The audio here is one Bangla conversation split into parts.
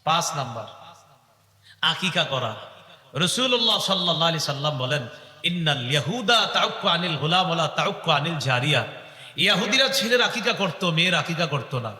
5 নাম্বার আকিকা করা। রাসূলুল্লাহ সাল্লাল্লাহু আলাইহি সাল্লাম বলেন, ইন্নাল ইয়াহুদা তাউক্কু আনিল গুলাম ওয়ালা তাউক্কু আনিল জারিয়া। ইহুদিরা ছেলের আকিকা করত, মেয়ের আকিকা করত না।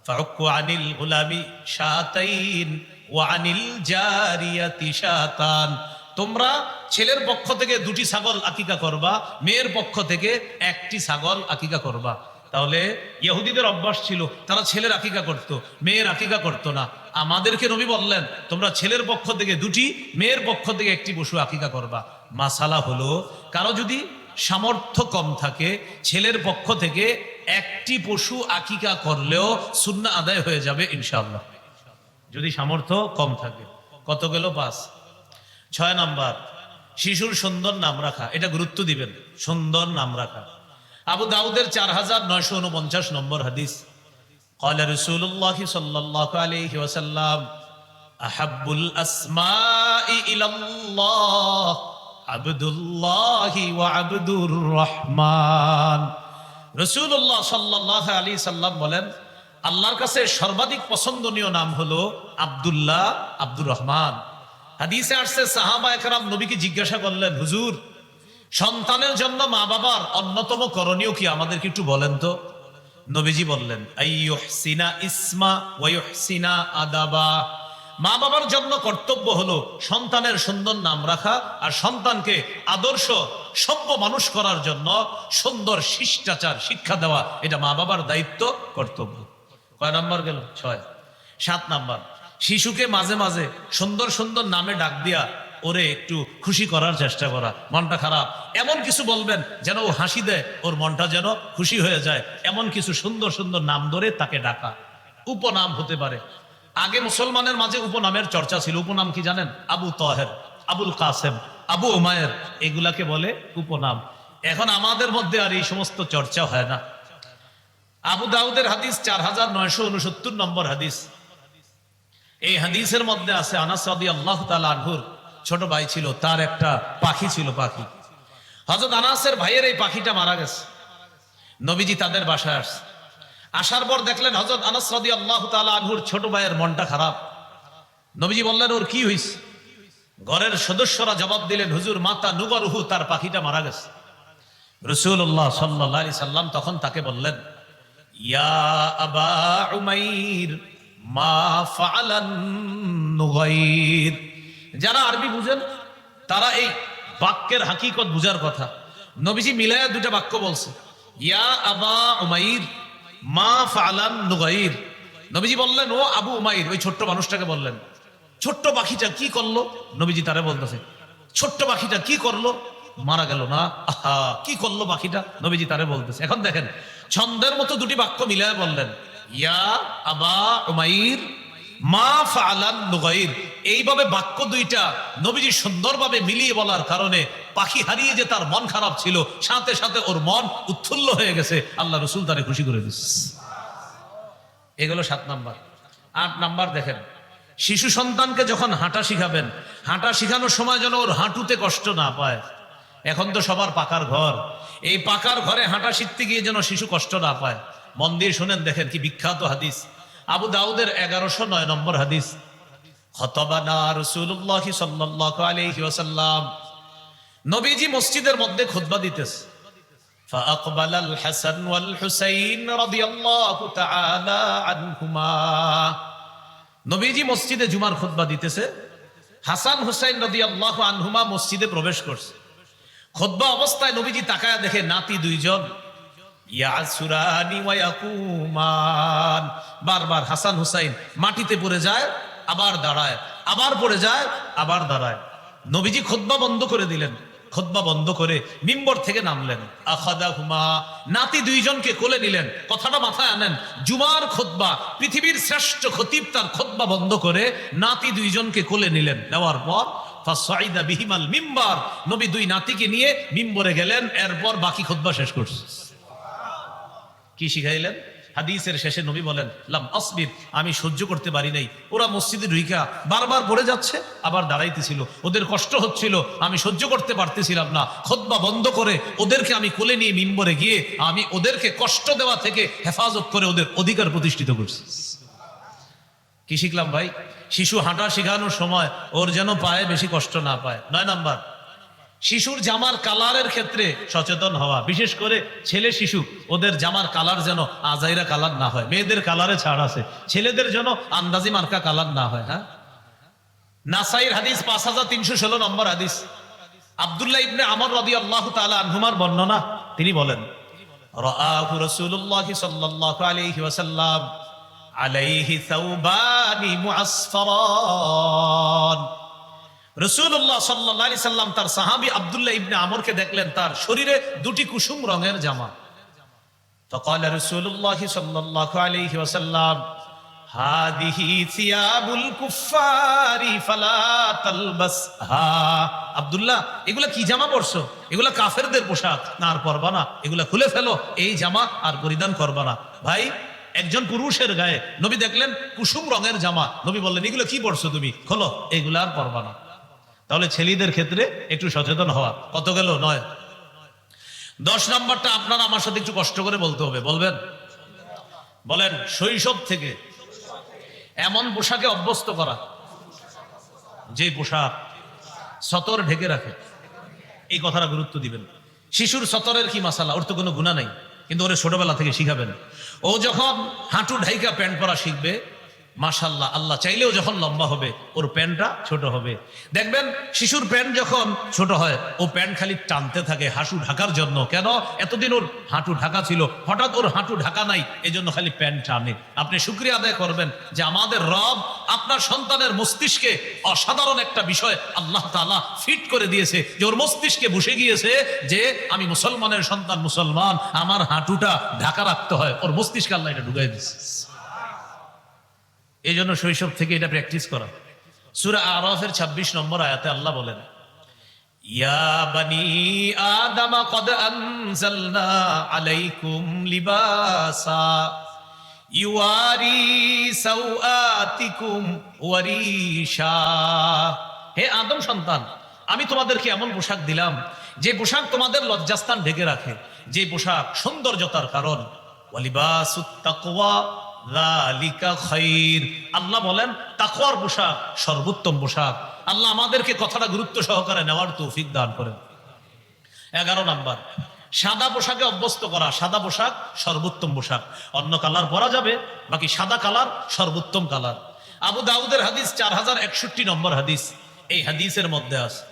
ফাউক্কু আনিল গুলামি শাতাইন ওয়া আনিল জারিয়াতি শাতান। তোমরা ছেলের পক্ষ থেকে 2টি ছাগল আকিকা করবা, মেয়ের পক্ষ থেকে 1টি ছাগল আকিকা করবা। তাহলে ইহুদিদের অভ্যাস ছিল, তারা ছেলের আকিকা করত, মেয়ের আকিকা করত না। আমাদেরকে নবী বললেন, তোমরা ছেলের পক্ষ থেকে 2টি, মেয়ের পক্ষ থেকে 1টি পশু আকিকা করবা। মাসালা হলো, কারো যদি সামর্থ্য কম থাকে, ছেলের পক্ষ থেকে 1টি পশু আকিকা করলেও সুন্নাহ আদায় হয়ে যাবে ইনশাআল্লাহ, যদি সামর্থ্য কম থাকে। কত গেল? 5। 6 নাম্বার শিশুর সুন্দর নাম রাখা। এটা গুরুত্ব দিবেন, সুন্দর নাম রাখা। আবু দাউদের 4949 নম্বর হাদিস, ক্বালা রাসূলুল্লাহি সাল্লাল্লাহু আলাইহি ওয়াসাল্লাম, আহাব্বুল আসমাই ইলাল্লাহ আবদুল্লাহি ওয়া আবদুর রহমান। রাসূলুল্লাহ সাল্লাল্লাহু আলাইহি সাল্লাম বলেন, আল্লাহর কাছে সর্বাধিক পছন্দনীয় নাম হলো আব্দুল্লাহ, আব্দুর রহমান। হাদিসে আসছে, সাহাবা একরাম নবীকে জিজ্ঞাসা করলেন, হুজুর, সন্তানের জন্য মা বাবার অন্যতম করণীয় কি, আমাদেরকে একটু বলেন তো। নবীজি বললেন, আইয়ুহসিনা ইসমা ওয়া ইউহসিনা আদাবা। মা বাবার জন্য কর্তব্য হলো সন্তানের সুন্দর নাম রাখা, আর সন্তানকে আদর্শ সভ্য মানুষ করার জন্য সুন্দর শিষ্টাচার শিক্ষা দেওয়া। এটা মা বাবার দায়িত্ব, কর্তব্য। কয় নাম্বার গেল? 6। 7 নাম্বার শিশুকে মাঝে মাঝে সুন্দর সুন্দর নামে ডাক দিয়া ওরে একটু খুশি করার চেষ্টা করা। মনটা খারাপ, এমন কিছু বলবেন যেন ও হাসি দেয়, ওর মনটা যেন খুশি হয়ে যায়, এমন কিছু সুন্দর সুন্দর নাম ধরে তাকে ডাকা। উপনাম হতে পারে। আগে মুসলমানের মাঝে উপনামের চর্চা ছিল। উপনাম কি জানেন? আবু তাহের, আবুল কাসেম, আবু উমায়ের, এগুলাকে বলে উপনাম। এখন আমাদের মধ্যে আর এই সমস্ত চর্চা হয় না। আবু দাউদের হাদিস 4969 নম্বর হাদিস। এই হাদিসের মধ্যে আছে, আনাস রাদিয়াল্লাহু তাআলা আনহুর ছোট ভাই ছিল, তার একটা পাখি ছিল। পাখি, হযরত আনাসের ভাইয়ের এই পাখিটা মারা গেছে। নবীজি তাদের বাসায় আসছে। আসার পর দেখলেন হযরত আনাস রাদিয়াল্লাহু তাআলা আনহুর ছোট ভাইয়ের মনটা খারাপ। নবীজি বললেন, ওর কি হইছে? ঘরের সদস্যরা জবাব দিলেন, হুজুর, মাতা নুগরহু, তার পাখিটা মারা গেছে। রাসূলুল্লাহ সাল্লাল্লাহু আলাইহি সাল্লাম তখন তাকে বললেন, ইয়া আবা উমাইর মা ফাআলান নুগাইর। যারা আরবি বুঝেন তারা এই বাক্যের হাকিকত বুঝার কথা। নবীজি মিলায়া 2টা বাক্য বলছে, ইয়া আবা উমাইর মা ফাআলান নুগাইর। নবীজি বললেন, ও আবু উমাইর, ওই ছোট্ট মানুষটাকে বললেন, ছোট্ট পাখিটা কি করলো? নবীজি তারে বলতেছে, ছোট্ট পাখিটা কি করলো? মারা গেল না? আহা, কি করলো পাখিটা? নবীজি তারে বলতেছে। এখন দেখেন, ছন্দের মতো 2টি বাক্য মিলায়া বললেন, ইয়া আবা উমাইর মা ফাআলান নুগাইর। এইভাবে বাক্য 2টা নবীজি সুন্দরভাবে মিলিয়ে বলার কারণে পাখি হারিয়ে যে তার মন খারাপ ছিল, সাথে সাথে ওর মন উৎফুল্ল হয়ে গেছে। আল্লাহ রাসূল তারে খুশি করে দিচ্ছে। এগুলো 7 নাম্বার। 8 নাম্বার দেখেন, শিশু সন্তানকে যখন হাঁটা শিখাবেন, হাঁটা শিখানোর সময় যেন ওর হাঁটুতে কষ্ট না পায়। এখন তো সবার পাকার ঘর, এই পাকার ঘরে হাঁটা শিখতে গিয়ে যেন শিশু কষ্ট না পায়। মন দিয়ে শুনেন, দেখেন কি বিখ্যাত হাদিস। আবু দাউদের 1109 নম্বর হাদিস, খতবানা রাসূলুল্লাহ সাল্লাল্লাহু আলাইহি ওয়াসাল্লাম। নবীজি মসজিদের মধ্যে খুতবা দিতেছে। ফাআকবালাল হাসান ওয়াল হুসাইন রাদিয়াল্লাহু তাআলা আনহুমা। নবীজি মসজিদে জুমার খুতবা দিতেছে, হাসান হুসাইন রাদিয়াল্লাহু আনহুমা মসজিদে প্রবেশ করছে। খুতবা অবস্থায় নবীজি তাকায়া দেখে নাতি 2জন ইয়াসুরানি ওয়া ইয়াকুমান। বারবার হাসান হুসাইন মাটিতে পড়ে যায়, আবার দাঁড়ায়, আবার পড়ে যায়, আবার দাঁড়ায়। নবীজি খুতবা বন্ধ করে দিলেন। খুতবা বন্ধ করে মিম্বর থেকে নামলেন। আখাদাহুমা, নাতি 2জনকে কোলে নিলেন। কথাটা মাথায় আনেন, জুমার খুতবা, পৃথিবীর শ্রেষ্ঠ খতিব তার খুতবা বন্ধ করে নাতি 2জনকে কোলে নিলেন। নেওয়ার পর ফাসাইদা বিহিমাল মিম্বার, নবী 2 নাতিকে নিয়ে মিম্বরে গেলেন। এরপর বাকি খুতবা শেষ করছে। কি শিখাইলেন? হাদিসের শেষে নবী বলেন, লাম আসবির, আমি সহ্য করতে পারি নাই। ওরা মসজিদে ঢুইকা বারবার পড়ে যাচ্ছে, আবার দাঁড়াইতেছিল, ওদের কষ্ট হচ্ছিল, আমি সহ্য করতে পারতেছিলাম না। খুতবা বন্ধ করে ওদেরকে আমি কোলে নিয়ে মিম্বরে গিয়ে আমি ওদেরকে কষ্ট দেওয়া থেকে হেফাজত করে ওদের অধিকার প্রতিষ্ঠিত করছি। কি শিখলাম ভাই? শিশু হাঁটা শেখানোর সময় ওর যেন পায়ে বেশি কষ্ট না পায়। 9 নাম্বার, শিশুর জামার কালারের ক্ষেত্রে সচেতন হওয়া, বিশেষ করে ছেলে শিশু, ওদের জামার কালার যেন আজাইরা কালার না হয়। মেয়েদের কালারে ছাড় আছে, ছেলেদের যেন আন্দাজি মার্কা কালার না হয়। হ্যাঁ, নাসাইর হাদিস 5316 নম্বর হাদিস, আব্দুল্লাহ ইবনে আমর রাদিয়াল্লাহু তাআলা আনহুমার বর্ণনা। তিনি বলেন, রাআহু রাসূলুল্লাহ সাল্লাল্লাহু আলাইহি ওয়াসাল্লাম আলাইহি সাওবানি মুআসফারান। রাসূলুল্লাহ সাল্লাল্লাহু আলাইহি সাল্লাম তার সাহাবী আব্দুল্লাহ ইবনে আমরকে দেখলেন তার শরীরে দুটি কুসুম রঙের জামা। ফাকাল রাসূলুল্লাহ সাল্লাল্লাহু আলাইহি ওয়াসাল্লাম, হাদিহি সিয়াবুল কুফারি ফালা তালবাসহা। আব্দুল্লাহ, এগুলা কি জামা পরছো? এগুলা কাফেরদের পোশাক, না আর পরবা না, এগুলা খুলে ফেলো, এই জামা আর পরিধান করবা না। ভাই, একজন পুরুষের গায়ে নবী দেখলেন কুসুম রঙের জামা, নবী বললেন, এগুলো কি পরছো তুমি, খোলো, এগুলা আর পরবা না। তাহলে ছেলেদের ক্ষেত্রে একটু সচেতন হওয়া। কত গেল? 9। 10 নম্বরটা আপনারা আমার সাথে একটু কষ্ট করে বলতে হবে। বলবেন? বলেন। শৈশব থেকে এমন পোশাকে অভ্যস্ত করা যে পোশাক সতর ঢেকে রাখে। এই কথাটা গুরুত্ব দিবেন। শিশুর সতরের কি মাসালা? ওর তো কোনো গুনাহ নাই, কিন্তু ওরে ছোটবেলা থেকে শিখাবেন। ও যখন হাঁটু ঢাইকা প্যান্ট পরা শিখবে, মাশাআল্লাহ, আল্লাহ চাইলেও যখন লম্বা হবে ওর প্যান্টটা ছোট হবে। দেখবেন শিশুর প্যান্ট যখন ছোট হয় ও প্যান্ট খালি টানতে থাকে হাঁটু ঢাকার জন্য। কেন? এতদিন ওর হাঁটু ঢাকা ছিল, হঠাৎ ওর হাঁটু ঢাকা নাই, এজন্য খালি প্যান্ট টানে। আপনি শুকরিয়া আদায় করবেন যে আমাদের রব আপনার সন্তানের মস্তিষ্কে অসাধারণ একটা বিষয় আল্লাহ তাআলা ফিট করে দিয়েছে, যে ওর মস্তিষ্কে বসে গিয়েছে যে আমি মুসলমানের সন্তান, মুসলমান, আমার হাঁটুটা ঢাকা রাখতে হয়। ওর মস্তিষ্কে আল্লাহ এটা ঢুকাই দিয়েছে। এই জন্য শৈশব থেকে এটা প্র্যাকটিস করা। সূরা আরাফের 26 নম্বর আয়াতে আল্লাহ বলেন, ইয়া বানি আদম কদ আনজালনা আলাইকুম লিবাসা ইউয়ারি সাওআতিকুম ওয়ারিশা। হে আদম সন্তান, আমি তোমাদেরকে এমন পোশাক দিলাম যে পোশাক তোমাদের লজ্জাস্থান ঢেকে রাখে, যে পোশাক সৌন্দর্যতার কারণ। ওয়ালিবাসুত তাকওয়া যালিকা খায়র। আল্লাহ বলেন তাকওয়ার পোশাক সর্বোত্তম পোশাক। আল্লাহ আমাদেরকে কথাটা গুরুত্ব সহকারে নেওয়ার তৌফিক দান করেন। 11 নাম্বার, সাদা পোশাকে অভ্যস্ত করা। সাদা পোশাক সর্বোত্তম পোশাক। অন্য কালার পরা যাবে, বাকি সাদা কালার সর্বোত্তম কালার। আবু দাউদের হাদিস 4061 নম্বর হাদিস। এই হাদিসের মধ্যে আছে,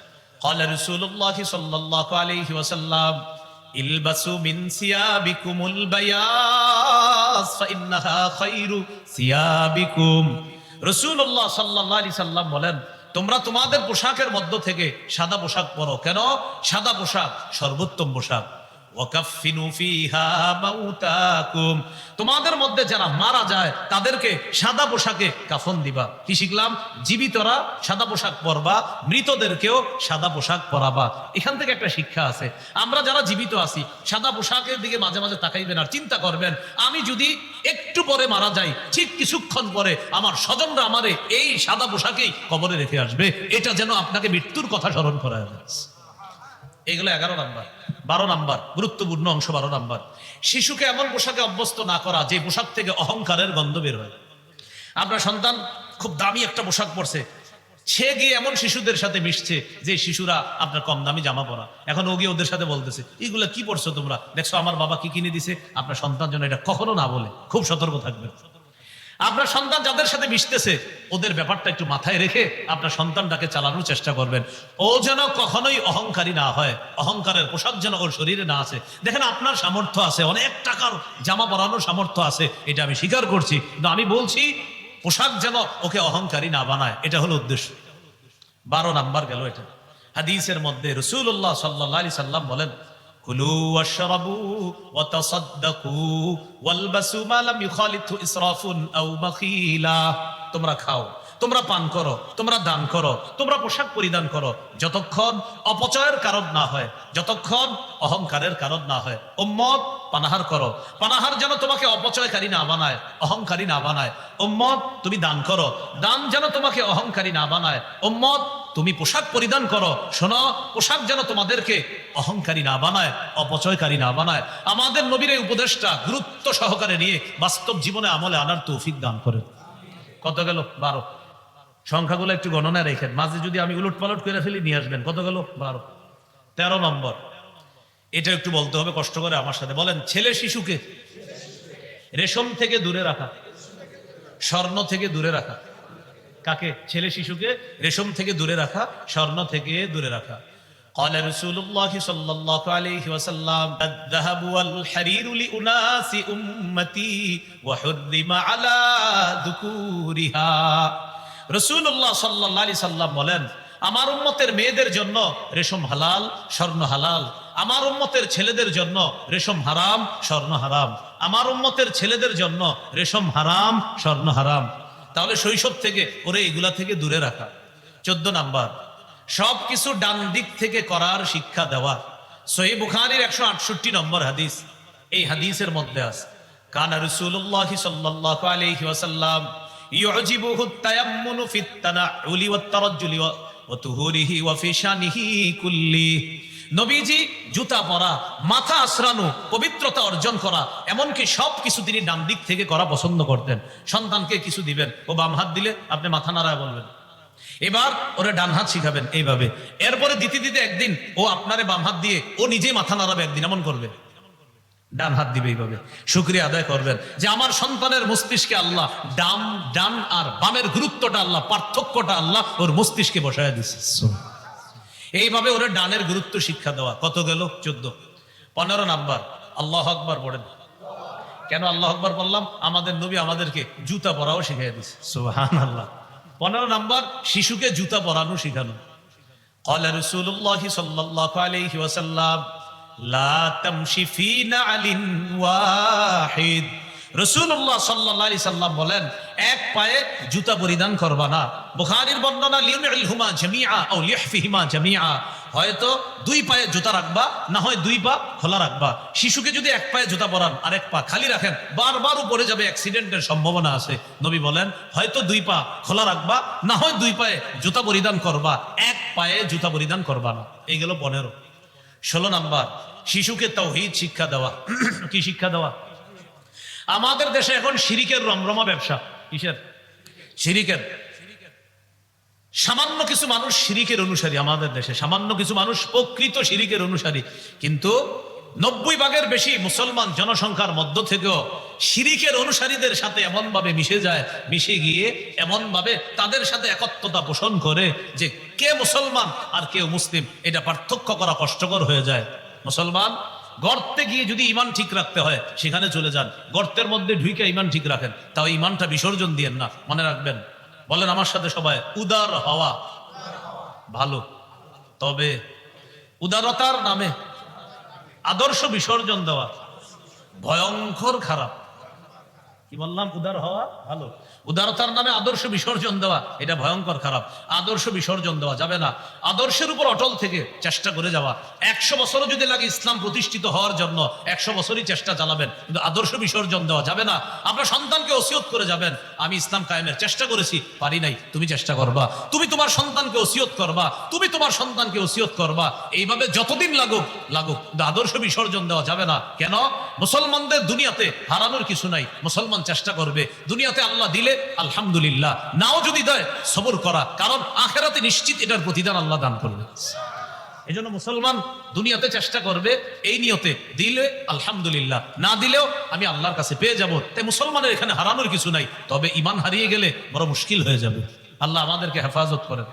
ক্বালা রাসূলুল্লাহ সাল্লাল্লাহু আলাইহি ওয়াসাল্লাম, ইলবাসু মিন সিয়াবিকুমুল বায়াস ফাইন্নাহা খায়রু সিয়াবিকুম। রাসূলুল্লাহ সাল্লাল্লাহু আলাইহি সাল্লাম বলেন, তোমরা তোমাদের পোশাকের মধ্য থেকে সাদা পোশাক পরো। কেন? সাদা পোশাক সর্বোত্তম পোশাক। ওয়াকাফিনু ফিহা মাউতাকুম। তোমাদের মধ্যে যারা মারা যায় তাদেরকে সাদা পোশাকে কাফন দিবা। কি শিখলাম? জীবিতরা সাদা পোশাক পরবা, মৃতদেরকেও সাদা পোশাক পরাবা। এখান থেকে একটা শিক্ষা আছে। আমরা যারা জীবিত আছি সাদা পোশাকের দিকে মাঝে মাঝে তাকাইবেন আর চিন্তা করবেন, আমি যদি একটু পরে মারা যাই, ঠিক কিছুক্ষণ পরে আমার স্বজনরা আমারে এই সাদা পোশাকেই কবরে রেখে আসবে। এটা যেন আপনাকে মৃত্যুর কথা স্মরণ করা যাচ্ছে। এগুলো 11 নাম্বার। 12 নাম্বার, গুরুত্বপূর্ণ অংশ। 12 নাম্বার, শিশুকে এমন পোশাকে অভ্যস্ত না করা যে পোশাক থেকে অহংকারের গন্ধ বের হয়। আপনার সন্তান খুব দামি একটা পোশাক পরছে, সে গিয়ে এমন শিশুদের সাথে মিশছে যে শিশুরা আপনার কম দামি জামা পরা। এখন ও গিয়ে ওদের সাথে বলতেছে, এগুলা কি পরছো তোমরা, দেখছো আমার বাবা কি কিনে দিছে। আপনার সন্তান যেন এটা কখনো না বলে, খুব সতর্ক থাকবেন। আপনার সন্তান যাদের সাথে মিশতেছে ওদের ব্যাপারটা একটু মাথায় রেখে আপনার সন্তানটাকে চালানোর চেষ্টা করবেন। ও যেন কখনোই অহংকারী না হয়, অহংকারের পোশাক যেন ওর শরীরে না আছে। দেখেন আপনার সামর্থ্য আছে, অনেক টাকার জামা পরানোর সামর্থ্য আছে, এটা আমি স্বীকার করছি, কিন্তু আমি বলছি পোশাক যেন ওকে অহংকারী না বানায়, এটা হলো উদ্দেশ্য। 12 নাম্বার গেল এটা। হাদিসের মধ্যে রাসূলুল্লাহ সাল্লাল্লাহু আলাইহি সাল্লাম বলেন, কুলু ওয়াশরাবু ওয়া তাসাদ্দাকু ওয়ালবাসু মা লাম ইউখালিতু ইসরাফুন আও মাখিলা। তোমরা খাও, তোমরা পান করো, তোমরা দান করো, তোমরা পোশাক পরিধান করো, যতক্ষণ অপচয়ের কারণ না হয়, যতক্ষণ অহংকারের কারণ না হয়। উম্মত পানাহার করো, পানাহার যেন তোমাকে অপচয়কারী না বানায়, অহংকারী না বানায়। উম্মত তুমি দান করো, দান যেন তোমাকে অহংকারী না বানায়। উম্মত তুমি পোশাক পরিধান করো, শোনো, পোশাক যেন তোমাদেরকে অহংকারী না বানায়, অপচয়কারী না বানায়। আমাদের নবীর এই উপদেশটা গুরুত্ব সহকারে নিয়ে বাস্তব জীবনে আমলে আনার তৌফিক দান করেন। কত গেল? 12। সংখ্যাগুলো একটু গণনা রেখেন, মাঝে যদি আমি উলট পালট করে ফেলি নিয়ে আসবেন। কত গেল? 12। 13 নম্বর, এটা একটু বলতে হবে কষ্ট করে আমার সাথে বলেন। ছেলে শিশুকে রেশম থেকে দূরে রাখা, স্বর্ণ থেকে দূরে রাখা। কাকে? ছেলে শিশুকে রেশম থেকে দূরে রাখা, স্বর্ণ থেকে দূরে রাখা। قال رسول الله صلى الله عليه وسلم الذهب والحرير لأناس أمتي وحرم على ذكورها। রাসূলুল্লাহ সাল্লাল্লাহু আলাইহি সাল্লাম বলেন, আমার উম্মতের মেয়েদের জন্য রেশম হালাল, স্বর্ণ হালাল। আমার উম্মতের ছেলেদের জন্য রেশম হারাম, স্বর্ণ হারাম। আমার উম্মতের ছেলেদের জন্য রেশম হারাম, স্বর্ণ হারাম। তাহলে শৈশব থেকে ওরে এগুলা থেকে দূরে রাখা। 14 নাম্বার, সবকিছু ডান দিক থেকে করার শিক্ষা দেওয়া। সহিহ বুখারীর 168 নম্বর হাদিস, এই হাদিসের মধ্যে আছে কানা রাসূলুল্লাহ সাল্লাল্লাহু আলাইহি ওয়াসাল্লাম ইউজিবুহু তায়াম্মুনু ফিত তানাউলি ওয়াত তারাজ্জুলি ওয়া তুহুরিহি ওয়া ফি শানিহি কুল্লি। নবীজি জুতা পরা, মাথা আশ্রানো, পবিত্রতা অর্জন করা, এমনকি সবকিছু তিনি ডান দিক থেকে করা পছন্দ করতেন। সন্তানকে কিছু দিবেন, ও বাম হাত দিলে আপনি মাথা নাড়ায় বলবেন, এবার ওরা ডান হাত শিখাবেন এইভাবে। এরপরে দিতে দিতে একদিন ও আপনারে বাম হাত দিয়ে ও নিজেই মাথা নাড়াবে, একদিন এমন করবে, ডান হাত দিবে এইভাবে। শুকরিয়া আদায় করবেন যে আমার সন্তানের মস্তিষ্কে আল্লাহ ডান আর বামের গুরুত্বটা আল্লাহ, পার্থক্যটা আল্লাহ ওর মস্তিষ্কে বসায় দিচ্ছে। এইভাবে ওরা ডানের গুরুত্ব শিক্ষা দেওয়া। কত গেল? 14। 15 নাম্বার, আল্লাহ আকবার পড়েন। কেন আল্লাহ আকবার বললাম? আমাদের নবী আমাদেরকে জুতা পরাও শিখিয়ে দিচ্ছে, সুবহানাল্লাহ। 15 নাম্বার, শিশুকে জুতা পরানো শিখানো। قال رسول الله صلى الله عليه وسلم لا تمشي في نعل واحد। রাসূলুল্লাহ সাল্লাল্লাহু আলাইহি সাল্লাম বলেন, এক পায়ে জুতা পরিধান করবা না। বুখারীর বর্ণনা লিউনিলহুমা জামিআ আও লিহফিহিমা জামিআ, হয়তো দুই পায়ে জুতা রাখবা, না হয় দুই পা খোলা রাখবা। শিশুকে যদি এক পায়ে জুতা পরান আর এক পা খালি রাখেন, বারবার উপরে যাবে, অ্যাক্সিডেন্টের সম্ভাবনা আছে। নবী বলেন হয়তো দুই পা খোলা রাখবা, না হয় দুই পায়ে জুতা পরিধান করবা, এক পায়ে জুতা পরিধান করবা না। এই গেল 15। 16 নাম্বার, শিশুকে তাওহীদ শিক্ষা দেওয়া। কি শিক্ষা দেওয়া? আমাদের দেশে এখন শিরিকের রমরমা ব্যবসা। কিসের? শিরিকের। সামান্য কিছু মানুষ শিরিকের অনুসারী আমাদের দেশে, সামান্য কিছু মানুষ প্রকৃত শিরিকের অনুসারী, কিন্তু 90 ভাগের বেশি মুসলমান জনসংখ্যার মধ্য থেকেও শিরিকের অনুসারীদের সাথে এমন ভাবে মিশে যায়, মিশে গিয়ে এমন ভাবে তাদের সাথে একত্বতা পোষণ করে যে কে মুসলমান আর কেউ মুসলিম এটা পার্থক্য করা কষ্টকর হয়ে যায়। মুসলমান গর্তে গিয়ে যদি ইমান ঠিক রাখতে হয় সেখানে চলে যান, গর্তের মধ্যে ঢুকে ইমান ঠিক রাখেন, তাও ইমানটা বিসর্জন দিয়েন না। মনে রাখবেন, বলেন আমার সাথে সবাই, উদার হওয়া ভালো, তবে উদারতার নামে আদর্শ বিসর্জন দেওয়া ভয়ঙ্কর খারাপ। কি বললাম? উদার হওয়া ভালো, উদারতার নামে আদর্শ বিসর্জন দেওয়া এটা ভয়ঙ্কর খারাপ। আদর্শ বিসর্জন দেওয়া যাবে না। আদর্শের উপর অটল থেকে চেষ্টা করে যাওয়া। 100 বছরও যদি লাগে ইসলাম প্রতিষ্ঠিত হওয়ার জন্য 100 বছরই চেষ্টা চালাবেন, কিন্তু আদর্শ বিসর্জন দেওয়া যাবে না। আপনার সন্তানকে ওসিয়ত করে যাবেন, আমি ইসলাম কায়েমের চেষ্টা করেছি, পারি নাই, তুমি চেষ্টা করবা। তুমি তোমার সন্তানকে ওসিয়ত করবা, তুমি তোমার সন্তানকে ওসিয়ত করবা। এইভাবে যতদিন লাগুক, কিন্তু আদর্শ বিসর্জন দেওয়া যাবে না। কেন? মুসলমানদের দুনিয়াতে হারানোর কিছু নাই, মুসলমান চেষ্টা করবে। দুনিয়াতে আল্লাহ দিলে আলহামদুলিল্লাহ, নাও যদি দেয় সবর করা, কারণ আখিরাতে নিশ্চিত এটার প্রতিদান আল্লাহ দান করবে। এজন্য মুসলমান দুনিয়াতে চেষ্টা করবে এই নিয়তে, দিলে আলহামদুলিল্লাহ, না দিলেও আমি আল্লাহর কাছে পেয়ে যাব। তাই মুসলমানের এখানে হারানোর কিছু নাই, তবে ঈমান হারিয়ে গেলে বড় মুশকিল হয়ে যাবে। আল্লাহ আমাদেরকে হেফাজত করেন।